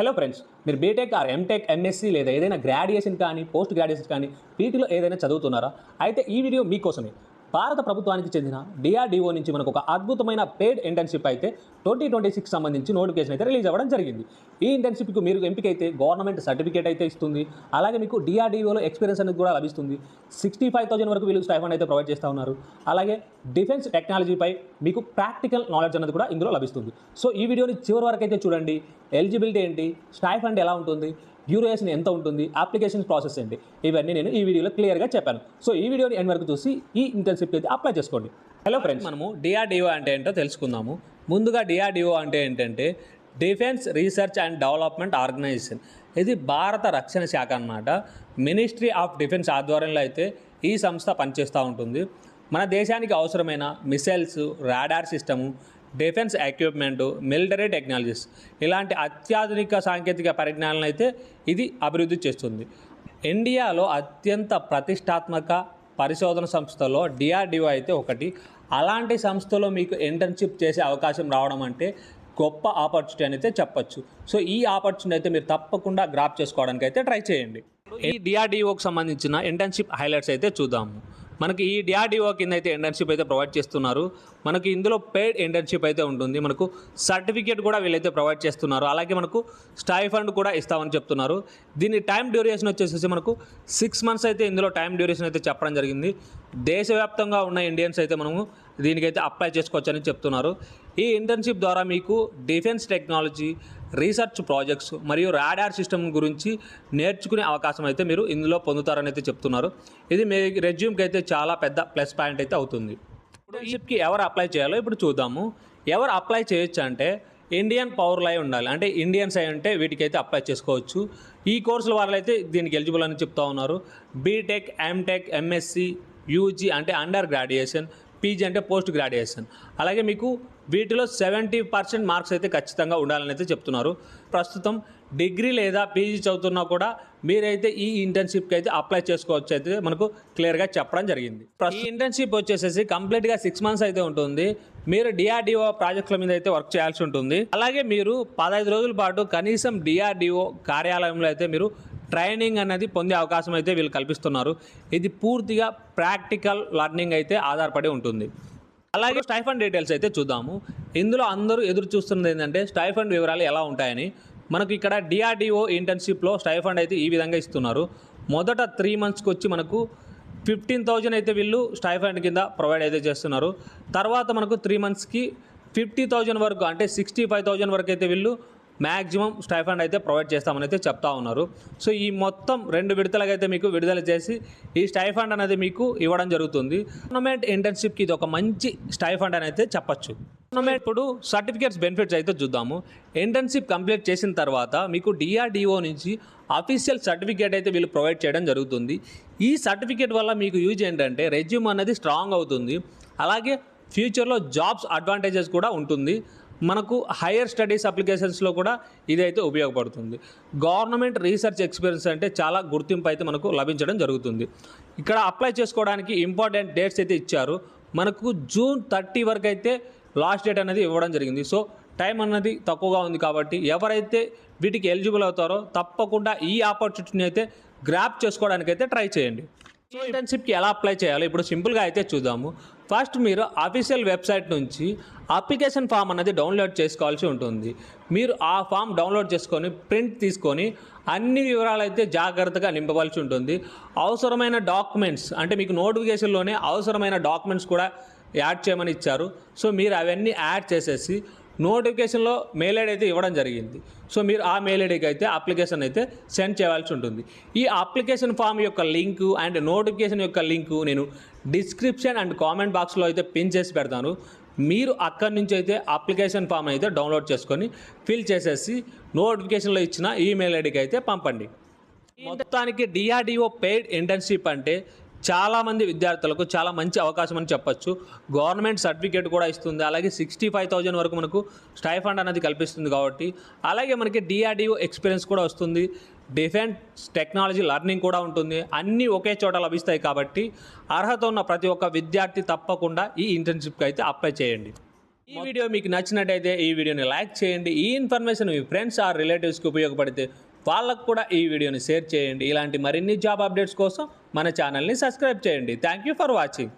Hello friends, మీరు BTech or MTech MSc లేదా ఏదైనా గ్రాడ్యుయేషన్ కానీ పోస్ట్ గ్రాడ్యుయేషన్ కానీ వీటిలో ఏదైనా చదువుతున్నారా? అయితే ఈ వీడియో మీకోసమే. భారత ప్రభుత్వానికి చెందిన డిఆర్డీఓ నుంచి మనకు ఒక అద్భుతమైన పెయిడ్ ఇంటర్న్షిప్ అయితే 2026 సంబంధించి నోటిఫికేషన్ అయితే రిలీజ్ అవ్వడం జరిగింది. ఈ ఇంటర్న్షిప్కి మీరు ఎంపికైతే గవర్నమెంట్ సర్టిఫికేట్ అయితే ఇస్తుంది. అలాగే మీకు డిఆర్డీఓలో ఎక్స్పీరియన్స్ అనేది కూడా లభిస్తుంది. 65,000 వరకు వీళ్ళు స్టైఫండ్ అయితే ప్రొవైడ్ చేస్తూ ఉన్నారు. అలాగే డిఫెన్స్ టెక్నాలజీపై మీకు ప్రాక్టికల్ నాలెడ్జ్ అనేది కూడా ఇందులో లభిస్తుంది. సో ఈ వీడియోని చివరి వరకు అయితే చూడండి. ఎలిజిబిలిటీ ఏంటి, స్టైఫండ్ ఎలా ఉంటుంది, డ్యూరేషన్ ఎంత ఉంటుంది, అప్లికేషన్ ప్రాసెస్ ఏంటి, ఇవన్నీ నేను ఈ వీడియోలో క్లియర్గా చెప్పాను. సో ఈ వీడియోని ఎండ్ వరకు చూసి ఈ ఇంటర్న్షిప్కి అయితే అప్లై చేసుకోండి. హలో ఫ్రెండ్స్, మనము డిఆర్డీఓ అంటే ఏంటో తెలుసుకుందాము. ముందుగా డిఆర్డీఓ అంటే ఏంటంటే defence research and development organisation. ఇది భారత రక్షణ శాఖ అన్నమాట. మినిస్ట్రీ ఆఫ్ డిఫెన్స్ ఆధ్వర్యంలో అయితే ఈ సంస్థ పనిచేస్తూ ఉంటుంది. మన దేశానికి అవసరమైన missiles, radar system, defence equipment, military technologies ఇలాంటి అత్యాధునిక సాంకేతిక పరిజ్ఞానాలను అయితే ఇది అభివృద్ధి చేస్తుంది. ఇండియాలో అత్యంత ప్రతిష్టాత్మక పరిశోధన సంస్థలో డిఆర్డీఓ అయితే ఒకటి. అలాంటి సంస్థలో మీకు ఇంటర్న్షిప్ చేసే అవకాశం రావడం అంటే గొప్ప ఆపర్చునిటీ అని అయితే చెప్పచ్చు. సో ఈ ఆపర్చునిటీ అయితే మీరు తప్పకుండా గ్రాప్ చేసుకోవడానికి అయితే ట్రై చేయండి. ఈ డిఆర్డీఓకి సంబంధించిన ఇంటర్న్షిప్ హైలైట్స్ అయితే చూద్దాము. మనకి ఈ డిఆర్డీఓ కింద అయితే ఇంటర్న్షిప్ అయితే ప్రొవైడ్ చేస్తున్నారు. మనకి ఇందులో పెయిడ్ ఇంటర్న్షిప్ అయితే ఉంటుంది. మనకు సర్టిఫికేట్ కూడా వీళ్ళైతే ప్రొవైడ్ చేస్తున్నారు. అలాగే మనకు స్టైఫండ్ కూడా ఇస్తామని చెప్తున్నారు. దీని టైం డ్యూరేషన్ వచ్చేసి మనకు 6 months అయితే ఇందులో టైం డ్యూరేషన్ అయితే చెప్పడం జరిగింది. దేశవ్యాప్తంగా ఉన్న ఇండియన్స్ అయితే మనము దీనికైతే అప్లై చేసుకోవచ్చని చెప్తున్నారు. ఈ ఇంటర్న్షిప్ ద్వారా మీకు డిఫెన్స్ టెక్నాలజీ, రీసెర్చ్ ప్రాజెక్ట్స్ మరియు రాడార్ సిస్టమ్ గురించి నేర్చుకునే అవకాశం అయితే మీరు ఇందులో పొందుతారని అయితే చెప్తున్నారు. ఇది మీ రెజ్యూమ్కి అయితే చాలా పెద్ద ప్లస్ పాయింట్ అయితే అవుతుంది. ఇంటర్న్షిప్కి ఎవరు అప్లై చేయాలో ఇప్పుడు చూద్దాము. ఎవరు అప్లై చేయొచ్చు అంటే ఇండియన్ పౌరులై ఉండాలి. అంటే ఇండియన్స్ అయి ఉంటే వీటికైతే అప్లై చేసుకోవచ్చు. ఈ కోర్సుల వాళ్ళైతే దీనికి ఎలిజిబుల్ అని చెప్తా ఉన్నారు. బీటెక్, ఎంటెక్, ఎంఎస్సి, యూజీ అంటే అండర్ గ్రాడ్యుయేషన్, పీజీ అంటే పోస్ట్ గ్రాడ్యుయేషన్. అలాగే మీకు వీటిలో 70% మార్క్స్ అయితే ఖచ్చితంగా ఉండాలని అయితే చెప్తున్నారు. ప్రస్తుతం డిగ్రీ లేదా పీజీ చదువుతున్నా కూడా మీరైతే ఈ ఇంటర్న్షిప్కి అయితే అప్లై చేసుకోవచ్చు అయితే మనకు క్లియర్గా చెప్పడం జరిగింది. ఈ ఇంటర్న్షిప్ వచ్చేసేసి కంప్లీట్గా 6 months అయితే ఉంటుంది. మీరు డిఆర్డీఓ ప్రాజెక్టుల మీద అయితే వర్క్ చేయాల్సి ఉంటుంది. అలాగే మీరు 15 రోజుల పాటు కనీసం డిఆర్డీఓ కార్యాలయంలో అయితే మీరు ట్రైనింగ్ అనేది పొందే అవకాశం అయితే వీళ్ళు కల్పిస్తున్నారు. ఇది పూర్తిగా ప్రాక్టికల్ లెర్నింగ్ అయితే ఆధారపడి ఉంటుంది. అలాగే స్టైఫండ్ డీటెయిల్స్ అయితే చూద్దాము. ఇందులో అందరూ ఎదురు చూస్తున్నది ఏంటంటే స్టైఫండ్ వివరాలు ఎలా ఉంటాయని. మనకు ఇక్కడ డిఆర్డీఓ ఇంటర్న్షిప్లో స్టైఫండ్ అయితే ఈ విధంగా ఇస్తున్నారు. మొదట 3 monthsకి వచ్చి మనకు 15,000 అయితే వీళ్ళు స్టైఫండ్ కింద ప్రొవైడ్ అయితే చేస్తున్నారు. తర్వాత మనకు 3 monthsకి 50,000 వరకు అంటే 65,000 వరకు అయితే వీళ్ళు మ్యాక్సిమం స్టైఫండ్ అయితే ప్రొవైడ్ చేస్తామని అయితే చెప్తా ఉన్నారు. సో ఈ మొత్తం 2 విడతలుగా అయితే మీకు విడుదల చేసి ఈ స్టైఫండ్ అనేది మీకు ఇవ్వడం జరుగుతుంది. గవర్నమెంట్ ఇంటర్న్షిప్కి ఇది ఒక మంచి స్టైఫండ్ అని అయితే చెప్పచ్చు. గవర్నమెంట్ ఇప్పుడు సర్టిఫికేట్స్ బెనిఫిట్స్ అయితే చూద్దాము. ఇంటర్న్షిప్ కంప్లీట్ చేసిన తర్వాత మీకు డిఆర్డీఓ నుంచి అఫీషియల్ సర్టిఫికేట్ అయితే వీళ్ళు ప్రొవైడ్ చేయడం జరుగుతుంది. ఈ సర్టిఫికేట్ వల్ల మీకు యూజ్ ఏంటంటే రెజ్యూమ్ అనేది స్ట్రాంగ్ అవుతుంది. అలాగే ఫ్యూచర్లో జాబ్స్ అడ్వాంటేజెస్ కూడా ఉంటుంది. మనకు హైయర్ స్టడీస్ అప్లికేషన్స్లో కూడా ఇదైతే ఉపయోగపడుతుంది. గవర్నమెంట్ రీసెర్చ్ ఎక్స్పీరియన్స్ అంటే చాలా గుర్తింపు అయితే మనకు లభించడం జరుగుతుంది. ఇక్కడ అప్లై చేసుకోవడానికి ఇంపార్టెంట్ డేట్స్ అయితే ఇచ్చారు. మనకు June 30 వరకు అయితే లాస్ట్ డేట్ అనేది ఇవ్వడం జరిగింది. సో టైం అన్నది తక్కువగా ఉంది కాబట్టి ఎవరైతే వీటికి ఎలిజిబుల్ అవుతారో తప్పకుండా ఈ ఆపర్చునిటీని అయితే గ్రాప్ చేసుకోవడానికి అయితే ట్రై చేయండి. సో ఇంటర్న్షిప్కి ఎలా అప్లై చేయాలో ఇప్పుడు సింపుల్గా అయితే చూద్దాము. ఫస్ట్ మీరు అఫీషియల్ వెబ్సైట్ నుంచి అప్లికేషన్ ఫామ్ అనేది డౌన్లోడ్ చేసుకోవాల్సి ఉంటుంది. మీరు ఆ ఫామ్ డౌన్లోడ్ చేసుకొని ప్రింట్ తీసుకొని అన్ని వివరాలు అయితే జాగ్రత్తగా నింపవలసి ఉంటుంది. అవసరమైన డాక్యుమెంట్స్ అంటే మీకు నోటిఫికేషన్లోనే అవసరమైన డాక్యుమెంట్స్ కూడా యాడ్ చేయమని ఇచ్చారు. సో మీరు అవన్నీ యాడ్ చేసేసి నోటిఫికేషన్లో మెయిల్ ఐడి అయితే ఇవ్వడం జరిగింది. సో మీరు ఆ మెయిల్ ఐడికి అయితే అప్లికేషన్ అయితే సెండ్ చేయాల్సి ఉంటుంది. ఈ అప్లికేషన్ ఫామ్ యొక్క లింకు అండ్ నోటిఫికేషన్ యొక్క లింకు నేను డిస్క్రిప్షన్ అండ్ కామెంట్ బాక్స్లో అయితే పిన్ చేసి పెడతాను. మీరు అక్కడి నుంచి అయితే అప్లికేషన్ ఫామ్ అయితే డౌన్లోడ్ చేసుకొని ఫిల్ చేసేసి నోటిఫికేషన్లో ఇచ్చిన ఈమెయిల్ ఐడికి అయితే పంపండి. మొత్తానికి డిఆర్డీఓ పెయిడ్ ఇంటర్న్షిప్ అంటే చాలామంది విద్యార్థులకు చాలా మంచి అవకాశం అని చెప్పచ్చు. గవర్నమెంట్ సర్టిఫికేట్ కూడా ఇస్తుంది. అలాగే 65,000 వరకు మనకు స్టైఫండ్ అనేది కల్పిస్తుంది కాబట్టి అలాగే మనకి డిఆర్డీఓ ఎక్స్పీరియన్స్ కూడా వస్తుంది. డిఫెన్స్ టెక్నాలజీ లెర్నింగ్ కూడా ఉంటుంది. అన్నీ ఒకే చోట లభిస్తాయి కాబట్టి అర్హత ఉన్న ప్రతి ఒక్క విద్యార్థి తప్పకుండా ఈ ఇంటర్న్షిప్కి అయితే అప్లై చేయండి. ఈ వీడియో మీకు నచ్చినట్టయితే ఈ వీడియోని లైక్ చేయండి. ఈ ఇన్ఫర్మేషన్ మీ ఫ్రెండ్స్ ఆర్ రిలేటివ్స్కి ఉపయోగపడితే వాళ్ళకు కూడా ఈ వీడియోని షేర్ చేయండి. ఇలాంటి మరిన్ని జాబ్ అప్డేట్స్ కోసం మన ఛానల్ని సబ్స్క్రైబ్ చేయండి. Thank you for watching.